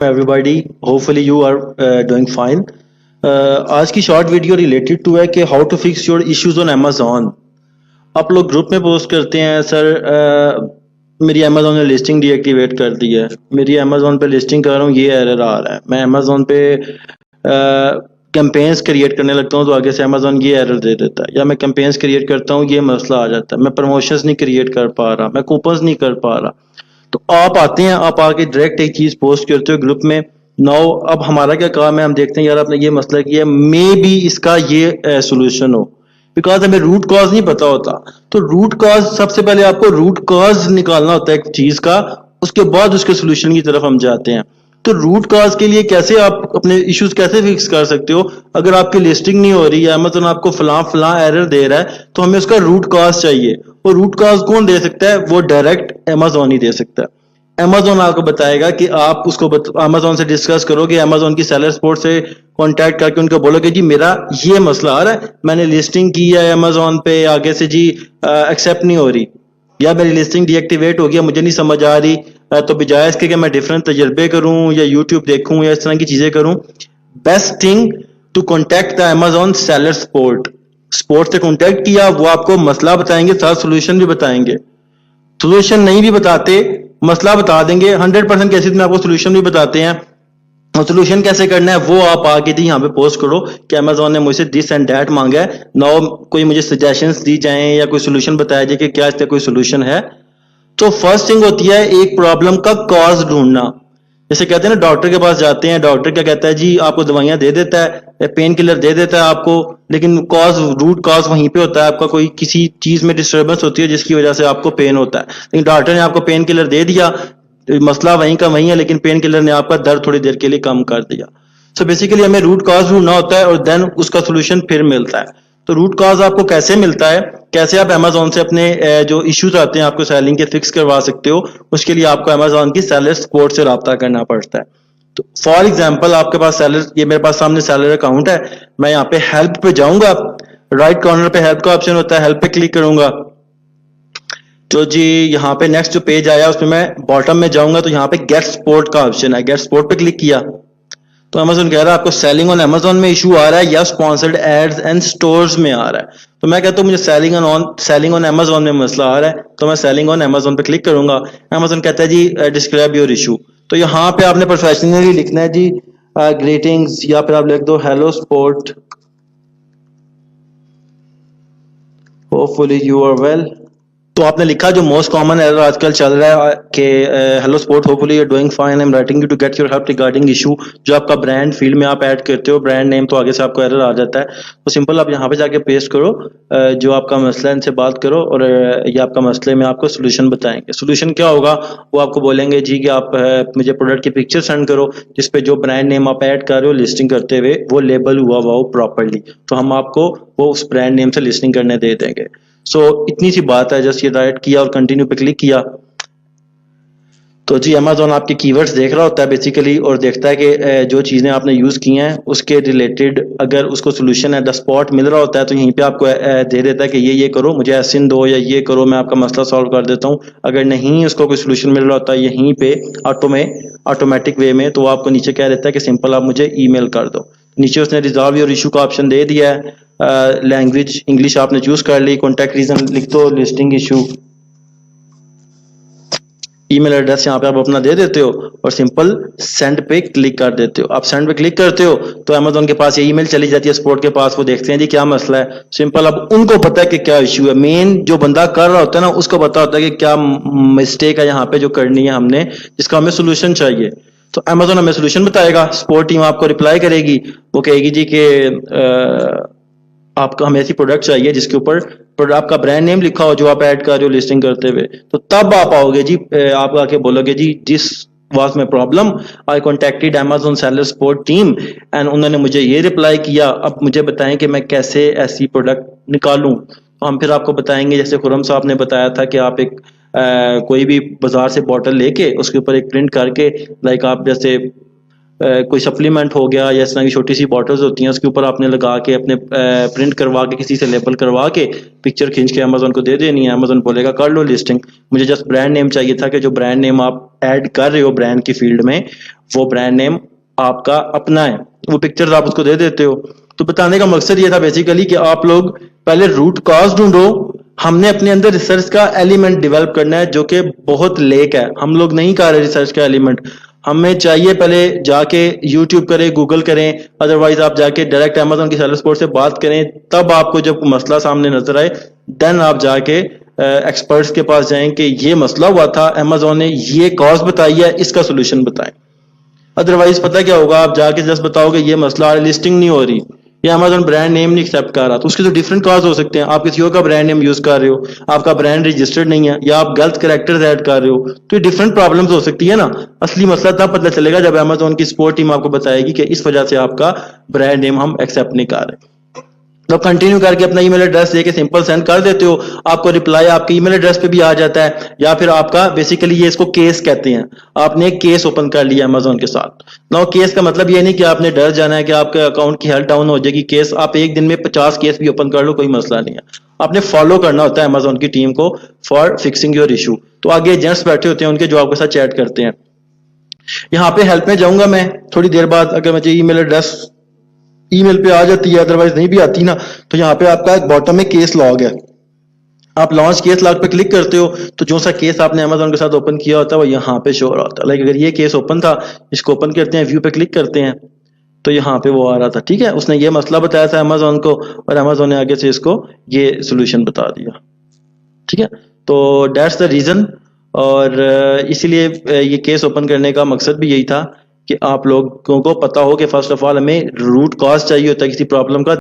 everybody, hopefully you are doing fine. आज की short video related to है कि how to fix your issues on Amazon. आप लोग ग्रुप में पोस्ट करते हैं सर, मेरी अमेजोन ने लिस्टिंग डीएक्टिवेट कर दी है, मेरी अमेजोन पे लिस्टिंग कर रहा हूँ, ये एरर आ रहा है. मैं अमेजोन पे कैंपेन्स क्रिएट करने लगता हूँ तो आगे से अमेजोन ये एरर दे देता है, या मैं कैंपेन्स क्रिएट करता हूँ ये मसला आ जाता है, मैं प्रमोशंस नहीं क्रिएट कर पा रहा, मैं कूपन्स नहीं कर पा रहा. तो आप आते हैं, आप आके डायरेक्ट एक चीज पोस्ट करते हो ग्रुप में. नाउ अब हमारा क्या काम है, हम देखते हैं यार आपने ये मसला किया, मे बी इसका ये सोल्यूशन हो, बिकॉज हमें रूट कॉज नहीं पता होता. तो रूट कॉज, सबसे पहले आपको रूट कॉज निकालना होता है एक चीज का, उसके बाद उसके सोल्यूशन की तरफ हम जाते हैं. तो रूट कॉज के लिए कैसे आप अपने इश्यूज कैसे फिक्स कर सकते हो? अगर आपकी लिस्टिंग नहीं हो रही है, अमेज़न आपको फलां फलां एरर दे रहा है, तो हमें उसका रूट कॉज चाहिए. और रूट कॉज कौन दे सकता है? वो डायरेक्ट अमेज़न ही दे सकता है. अमेज़न आपको बताएगा कि आप उसको अमेज़न से डिस्कस करोगे, अमेज़न की सेलर सपोर्ट से कांटेक्ट करके उनको बोलोगे जी मेरा ये मसला आ रहा है, मैंने लिस्टिंग की है अमेज़न पे, आगे से जी एक्सेप्ट नहीं हो रही, या मेरी लिस्टिंग डीएक्टिवेट हो गया, मुझे नहीं समझ आ रही. तो बजाय इसके कि मैं डिफरेंट तजर्बे करूं या यूट्यूब देखूं या इस तरह की चीजें करूं, best thing to contact the Amazon seller support. Support से कॉन्टेक्ट किया, वो आपको मसला बताएंगे, साथ सोल्यूशन भी बताएंगे. सोल्यूशन नहीं भी बताते, मसला बता देंगे. 100% केसेस में आपको सोल्यूशन भी बताते हैं. और सोल्यूशन कैसे करना है वो आप आगे जी यहाँ पे पोस्ट करो कि अमेज़न ने मुझसे दिस एंड दैट मांगा है, नाउ कोई मुझे सजेशंस दी जाएं या कोई सोल्यूशन बताया जाए कि क्या इसका कोई सोल्यूशन है. तो फर्स्ट थिंग होती है एक प्रॉब्लम का कॉज ढूंढना. जैसे कहते हैं ना, डॉक्टर के पास जाते हैं, डॉक्टर क्या कहता है जी आपको दवाइयां दे देता है, पेन किलर दे देता है आपको, लेकिन कॉज, रूट कॉज वहीं पे होता है. आपका कोई किसी चीज में डिस्टर्बेंस होती है जिसकी वजह से आपको पेन होता है, लेकिन डॉक्टर ने आपको पेन किलर दे दिया, मसला वहीं का वहीं है, लेकिन पेन किलर ने आपका दर्द थोड़ी देर के लिए कम कर दिया. सो बेसिकली हमें रूट कॉज ढूंढना होता है और देन उसका सोल्यूशन फिर मिलता है. तो रूट कॉज आपको कैसे मिलता है, कैसे आप अमेज़न से अपने जो इश्यूज आते हैं आपको सेलिंग के फिक्स करवा सकते हो, उसके लिए आपको अमेज़न की सेलर सपोर्ट से रब्ता करना पड़ता है. तो फॉर एग्जांपल आपके पास सेलर, ये मेरे पास सामने सेलर अकाउंट है, मैं यहाँ पे हेल्प पे जाऊंगा, राइट कॉर्नर पे हेल्प का ऑप्शन होता है, हेल्प पे क्लिक करूंगा तो जी यहाँ पे नेक्स्ट जो पेज आया उसमें मैं बॉटम में जाऊंगा तो यहाँ पे गेट सपोर्ट का ऑप्शन है, गेट सपोर्ट पे क्लिक किया तो अमेज़न कह रहा है आपको सेलिंग ऑन अमेज़न में इशू आ रहा है या स्पॉन्सर्ड एड्स एंड स्टोर्स में आ रहा है. तो मैं कहता हूँ मुझे सेलिंग ऑन अमेज़न में मसला आ रहा है, तो मैं सेलिंग ऑन अमेज़न पे क्लिक करूंगा. अमेज़न कहता है जी डिस्क्राइब योर इशू. तो यहाँ पे आपने प्रोफेशनली लिखना है जी ग्रीटिंग्स, या फिर आप लिख दो hello support, hopefully you are well. तो आपने लिखा जो मोस्ट कॉमन एरर आजकल चल रहा है कि hello support, hopefully you are doing fine, I am writing you to get your help regarding issue. जो आपका ब्रांड फील्ड में आप ऐड करते हो ब्रांड नेम, तो आगे से आपको एरर आ जाता है. तो सिंपल आप यहाँ पे जाके पेस्ट करो जो आपका मसला है, इनसे बात करो और ये आपका मसले में आपको सोल्यूशन बताएंगे. सोल्यूशन क्या होगा वो आपको बोलेंगे जी कि आप मुझे प्रोडक्ट की पिक्चर सेंड करो जिसपे जो ब्रांड नेम आप ऐड कर रहे हो लिस्टिंग करते हुए वो लेबल हुआ हो प्रॉपरली, तो हम आपको वो उस ब्रांड नेम से लिस्टिंग करने दे देंगे. सो इतनी सी बात है, जस्ट ये डायरेक्ट किया और कंटिन्यू पे क्लिक किया तो जी अमेज़न आपके कीवर्ड्स देख रहा होता है बेसिकली, और देखता है कि जो चीज़ें आपने यूज़ की हैं उसके रिलेटेड अगर उसको सोल्यूशन है द स्पॉट मिल रहा होता है तो यहीं पे आपको दे देता है कि ये करो, मुझे एसिन दो या ये करो, मैं आपका मसला सॉल्व कर देता हूँ. अगर नहीं उसको कोई सोल्यूशन मिल रहा होता है यहीं पे ऑटोमेटिक वे में, तो वो आपको नीचे कह देता है कि सिंपल आप मुझे ईमेल कर दो. नीचे उसने रिजॉल्व योर इशू का ऑप्शन दे दिया है. लैंग्वेज इंग्लिश आपने चूज कर ली, कॉन्टैक्ट रीजन लिख दो लिस्टिंग इशू, ईमेल एड्रेस यहाँ पे आप अपना दे देते हो और सिंपल सेंड पे क्लिक कर देते हो. आप सेंड पे क्लिक करते हो तो अमेज़न के पास ये ईमेल चली जाती है सपोर्ट के पास, वो देखते हैं जी क्या मसला है. सिंपल अब उनको पता है कि क्या इशू है, मेन जो बंदा कर रहा होता है ना उसको पता होता है कि क्या मिस्टेक है यहाँ पे जो करनी है हमने, जिसका हमें सोल्यूशन चाहिए. तो अमेज़न हमें सोल्यूशन बताएगा, सपोर्ट टीम आपको रिप्लाई करेगी, वो कहेगी जी कि आपका हमें ऐसी प्रोडक्ट चाहिए जिसके ऊपर आपका ब्रांड नेम लिखा हो जो आप ऐड कर रहे हो लिस्टिंग करते हुए. तो तब आप आओगे जी, आप आके बोलोगे जी this was my problem, I contacted Amazon seller support team and उन्होंने मुझे ये रिप्लाई किया, अब मुझे बताएं कि मैं कैसे ऐसी प्रोडक्ट निकालूं. तो हम फिर आपको बताएंगे, जैसे खुरम साहब ने बताया था कि आप एक कोई भी बाजार से बॉटल लेके उसके ऊपर एक प्रिंट करके, लाइक आप जैसे کوئی سپلیمنٹ ہو گیا یا اس طرح کی چھوٹی سی باٹلز ہوتی ہیں اس کے اوپر آپ نے لگا کے اپنے پرنٹ کروا کے کسی سے لیبل کروا کے پکچر کھینچ کے امیزون کو دے دینی ہے. امیزون بولے گا کر لو لسٹنگ. مجھے جسٹ برانڈ نیم چاہیے تھا کہ جو برانڈ نیم آپ ایڈ کر رہے ہو برانڈ کی فیلڈ میں وہ برانڈ نیم آپ کا اپنا ہے. وہ پکچرز آپ اس کو دے دیتے ہو. تو بتانے کا مقصد یہ تھا بیسیکلی کہ آپ لوگ پہلے روٹ کاز ڈھونڈو. ہم نے اپنے اندر ریسرچ کا ایلیمنٹ ڈیولپ کرنا ہے جو کہ بہت لیک ہے. ہم لوگ نہیں کر رہے ریسرچ کا ایلیمنٹ. ہمیں چاہیے پہلے جا کے یوٹیوب کریں, گوگل کریں, ادروائز آپ جا کے ڈائریکٹ امیزون کی سیلر سپورٹ سے بات کریں. تب آپ کو جب مسئلہ سامنے نظر آئے دین آپ جا کے ایکسپرٹس کے پاس جائیں کہ یہ مسئلہ ہوا تھا, امیزون نے یہ کاز بتائی ہے, اس کا سولوشن بتائیں. ادروائز پتہ کیا ہوگا, آپ جا کے جسٹ بتاؤ کہ یہ مسئلہ لسٹنگ نہیں ہو رہی یا امیزون برانڈ نیم نہیں ایکسیپٹ کر رہا, تو اس کے تو ڈفرنٹ کاز ہو سکتے ہیں. آپ کسی اور کا برانڈ نیم یوز کر رہے ہو, آپ کا برانڈ رجسٹرڈ نہیں ہے, یا آپ غلط کریکٹرز ایڈ کر رہے ہو, تو یہ ڈفرنٹ پرابلمز ہو سکتی ہے نا. اصلی مسئلہ تب پتہ چلے گا جب امیزون کی سپورٹ ٹیم آپ کو بتائے گی کہ اس وجہ سے آپ کا برانڈ نیم ہم ایکسیپٹ نہیں کر رہے. تو کنٹینیو کر کے اپنا ای میل ایڈریس دے کے سمپل سینڈ کر دیتے ہو, آپ کو رپلائی آپ کے ای میل ایڈریس پہ بھی آ جاتا ہے. یا پھر آپ کا بیسیکلی یہ اس کو کیس کہتے ہیں, آپ نے ایک کیس اوپن کر لیا امیزون کے ساتھ. نا کیس کا مطلب یہ نہیں کہ آپ نے ڈر جانا ہے کہ آپ کے اکاؤنٹ کی ہیلتھ ڈاؤن ہو جائے گی. کیس آپ ایک دن میں 50 کیس بھی اوپن کر لو, کوئی مسئلہ نہیں ہے. آپ نے فالو کرنا ہوتا ہے امیزون کی ٹیم کو فار فکسنگ یور ایشو. تو آگے ایجنٹس بیٹھے ہوتے ہیں ان کے جو آپ کے ساتھ چیٹ کرتے ہیں. یہاں پہ ہیلپ میں جاؤں گا میں تھوڑی دیر بعد, اگر مجھے ای میل ایڈریس ای میل پہ آ جاتی ہے, ادروائز نہیں بھی آتی نا, تو یہاں پہ آپ کا ایک باٹم میں کیس لاگ ہے. آپ لانچ کیس لاگ پہ کلک کرتے ہو تو جو سا کیس آپ نے امیزون کے ساتھ اوپن کیا ہوتا ہے وہ یہاں پہ شو ہوتا ہے. لائک اگر یہ کیس اوپن تھا, اس کو اوپن کرتے ہیں, ویو پہ کلک کرتے ہیں تو یہاں پہ وہ آ رہا تھا. ٹھیک ہے, اس نے یہ مسئلہ بتایا تھا امیزون کو اور امیزون نے آگے سے اس کو یہ سولوشن بتا دیا. ٹھیک ہے, تو دیٹس دا ریزن. اور اسی لیے یہ کیس اوپن کرنے کا مقصد بھی یہی تھا کہ آپ لوگوں کو پتا ہو کہ فرسٹ آف آل ہمیں روٹ کاز چاہیے ہوتا ہے کسی پرابلم کا.